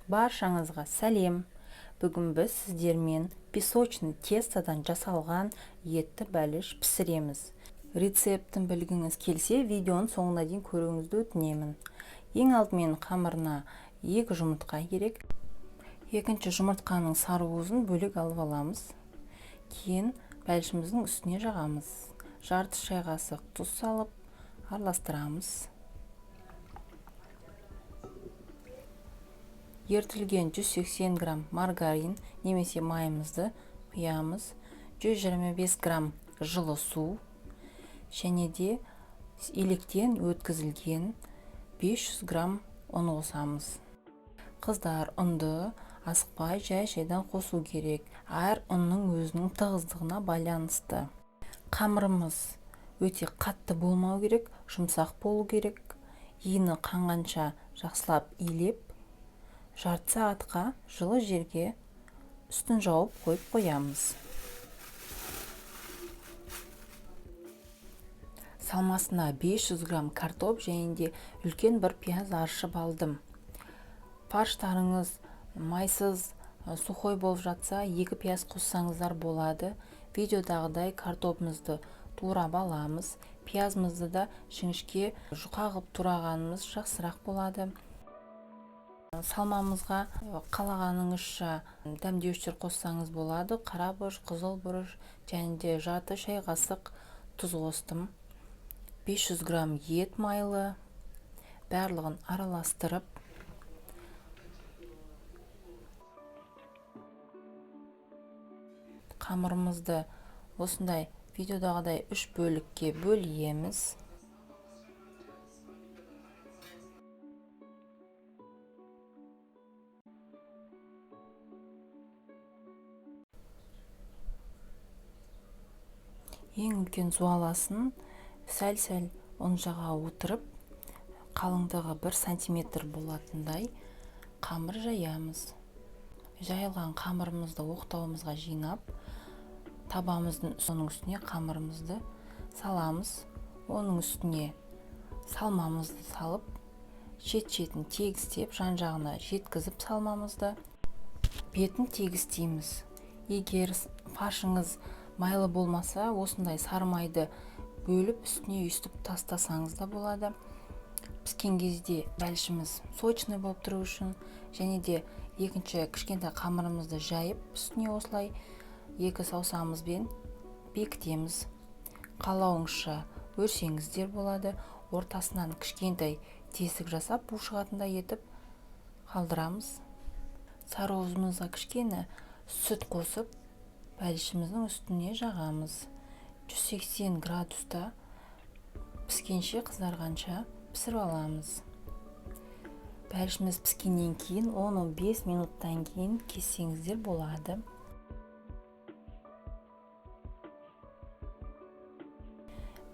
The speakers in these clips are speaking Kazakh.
Баршаңызға сәлем. Бүгін біз сіздермен песочный тестадан жасалған етті бәліш пісіреміз. Рецептін білгіңіз келсе, видеоның соңына дейін көруіңізді өтінемін. Ең алдымен қамырына 2 жұмыртқа керек. Екінші жұмыртқаның сарыуызын бөлек алып аламыз. Кейін бәлішіміздің үстіне жағамыз. Жарты шай қасық тұз салып, араластырамыз. Ертілген 180 грамм маргарин немесе майымызды құямыз. 125 грамм жылы су және де електен өткізілген 500 грамм ұн қосамыз. Қыздар, ұнды асықпай жай-жайдан қосу керек. Әр ұнның өзінің тығыздығына байланысты. Қамырымыз өте қатты болмау керек, жұмсақ болу керек. Ені қанғанша жақсылап илеп, жарты сағатқа жылы жерге үстін жауып қойып қоямыз. Салмасына 500 грамм картоп және де үлкен бір пияз аршып алдым. Фарштарыңыз майсыз, сухой болып жатса, 2 пияз қоссаңыздар болады. Видеодағыдай картопымызды турап аламыз. Пиязымызды да жіңішке жұқа қылып турағанымыз жақсырақ болады. Салмамызға қалағаныңызша дәмдеуіштер қоссаңыз болады. Қара бұрыш, қызыл бұрыш және де жарты шай қасық тұз қостым. 500 грамм ет майлы. Барлығын араластырып, қамырымызды осындай видеодағыдай 3 бөлікке бөлеміз. Ең үлкен суаласын сәл-сәл ұн жаға отырып, қалыңдығы 1 сантиметр болатындай қамыр жаямыз. Жайылған қамырымызды оқтауымызға жинап, табамыздың үстіне қамырымызды саламыз. Оның үстіне салмамызды салып, шет-шетін тегістеп, жан-жағына жеткізіп салмамызды. Бетін тегістейміз. Егер фаршыңыз майлы болмаса, осындай сары майды бөліп, үстіне үстіп тастасаңыз да болады. Піскен кезде бәлішіміз сочный болып тұру үшін және де екінші кішкентай қамырымызды жайып, үстіне осылай 2 саусағымызбен бекітеміз. Қалауыңызша өрсеңіздер болады. Ортасынан кішкентай тесік жасап, бу шығатындай етіп қалдырамыз. Сарыуызымызға кішкене сүт қосып, бәлішіміздің үстіне жағамыз. 180 градуста піскенше, қызарғанша пісіріп аламыз. Бәлішіміз піскеннен кейін 10-15 минуттан кейін кессеңіздер болады.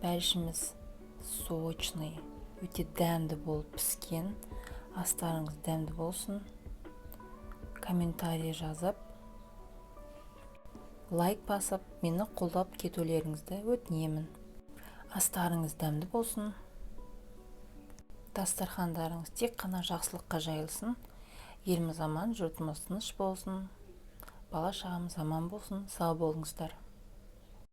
Бәлішіміз сочный, өте дәмді болып піскен. Астарыңыз дәмді болсын. Комментарий жазып, лайк басып, мені қолдап кетулеріңізді өтінемін. Астарыңыз дәмді болсын. Дастархандарыңыз тек қана жақсылыққа жайылсын. Еліміз аман, жұртымыз тыныш болсын. Бала шағамыз аман болсын. Сау болыңыздар.